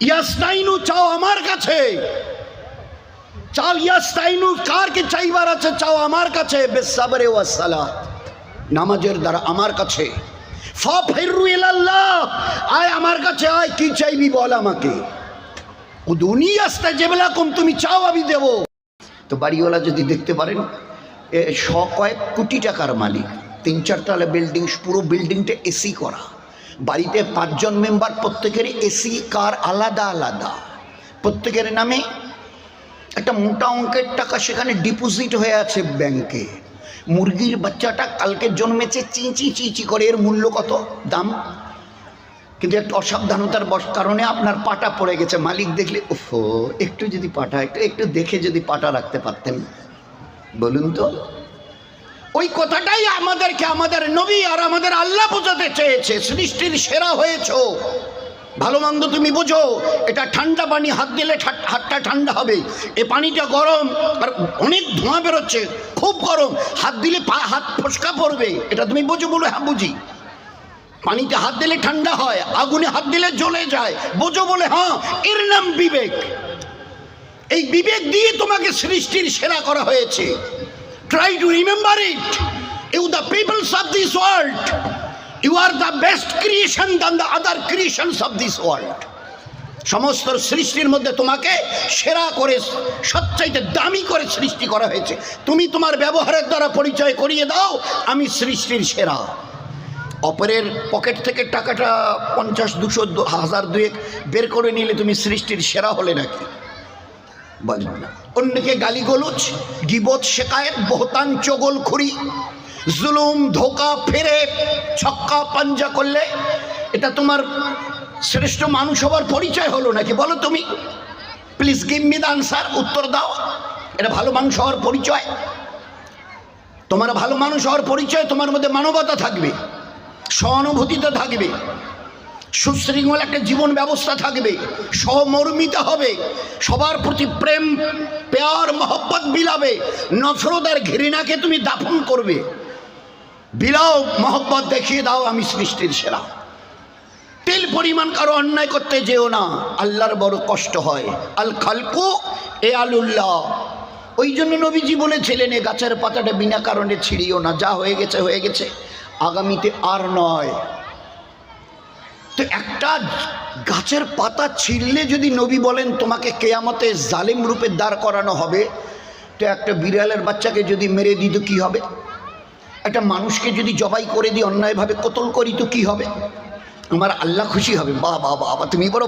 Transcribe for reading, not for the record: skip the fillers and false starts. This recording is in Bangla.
ইয়াস্তাইনু চাও আমার কাছে, চাও ইয়াস্তাইনু কারকে চাইবার আছে, চাও আমার কাছে, বিসসাবরি ওয়াস সালাত, নামাজের দ্বারা আমার কাছে। ফাফিরু ইলাল্লাহ, আয় আমার কাছে আয়, কি চাইবি বল আমাকে। উদুনি আস্তাজিব লাকুম, তুমি চাও আমি দেব। তো বাড়িওয়ালা যদি দেখতে পারেন কয়েক কোটি টাকার মালিক, 3-4 তলা বিল্ডিং, পুরো বিল্ডিংটা এসি করা, বাড়িতে 5 জন মেম্বার, প্রত্যেকের এসি কার আলাদা আলাদা, প্রত্যেকের নামে একটা মোটা অঙ্কের টাকা সেখানে ডিপোজিট হয়ে আছে ব্যাংকে। মুরগির বাচ্চাটা কালকে জন্মেছে, চিঁচি চিঁচি করে, এর মূল্য কত দাম, কিন্তু একটু অসাবধানতার কারণে আপনার পাটা পড়ে গেছে। মালিক দেখলে ওফো, একটু যদি পাটা একটু দেখে যদি পাটা রাখতে পারতেন, বলুন তো। ওই কথাটাই আমাদেরকে আমাদের নবী আর আমাদের আল্লাহ বোঝাতে চেয়েছে, সৃষ্টির সেরা হয়েছো, ভালো মন্দ তুমি বোঝো। এটা ঠান্ডা পানি, হাত দিলে হাতটা ঠান্ডা হবে, এ পানিটা গরম আর অনেক ধোঁয়া বেরোচ্ছে, খুব গরম, হাত দিলে হাত ফসকা পড়বে, এটা তুমি বোঝো? বলো হ্যাঁ বুঝি। পানিতে হাত দিলে ঠান্ডা হয়, আগুনে হাত দিলে জ্বলে যায়, বোঝো? বলে হ্যাঁ। এর নাম বিবেক। এই বিবেক দিয়ে তোমাকে সৃষ্টির সেরা করা হয়েছে। Try to remember it, you the peoples of this world, you are the best creation than the other creations of this world. সমস্ত সৃষ্টির মধ্যে তোমাকে সেরা করে, সবচাইতে দামি করে সৃষ্টি করা হয়েছে। তুমি তোমার ব্যবহারের দ্বারা পরিচয় করিয়ে দাও আমি সৃষ্টির সেরা। অপরের পকেট থেকে টাকাটা 50, 200, 1000, 2 বের করে নিলে তুমি সৃষ্টির সেরা হলে নাকি? বলেন না। অন্যকে গালিগোলজ, গিবত, শেকায়েত, বহতান, চগলখড়ি, জুলুম, ধোকা, ফেরে, ছক্কা পাঞ্জা করলে এটা তোমার শ্রেষ্ঠ মানুষ হবার পরিচয় হলো নাকি? বলো তুমি, please give me the answer, উত্তর দাও। এটা ভালো মানুষ হওয়ার পরিচয়? তোমার ভালো মানুষ হওয়ার পরিচয় তোমার মধ্যে মানবতা থাকবে, সহানুভূতিতে থাকবে, সুশৃঙ্খল একটা জীবন ব্যবস্থা থাকবে, সহমর্মিতা হবে, সবার প্রতি প্রেম, প্যার, মহব্বত বিলাবে, নফরত আর ঘৃণাকে তুমি দাফন করবে। বিলাও, মহব্বত দেখিয়ে দাও আমি সৃষ্টির সেরা। তেল পরিমাণ কারো অন্যায় করতে যেও না, আল্লাহর বড় কষ্ট হয়। আল খালকু এ আলুল্লাহ। ওই জন্য নবীজি বলেছিলেন, এ গাছের পাতাটা বিনা কারণে ছিঁড়িও না, যা হয়ে গেছে হয়ে গেছে, আগামীতে আর নয়। তো একটা গাছের পাতা ছিঁড়লে যদি নবী বলেন তোমাকে কেয়ামতে জালিম রূপে দাঁড় করানো হবে, তো একটা বিড়ালের বাচ্চাকে যদি মেরে দিই তো কী হবে? একটা মানুষকে যদি জবাই করে দিই, অন্যায়ভাবে কতল করি তো কী হবে? আমার আল্লাহ খুশি হবে। বাবা বাবা, তুমি বড়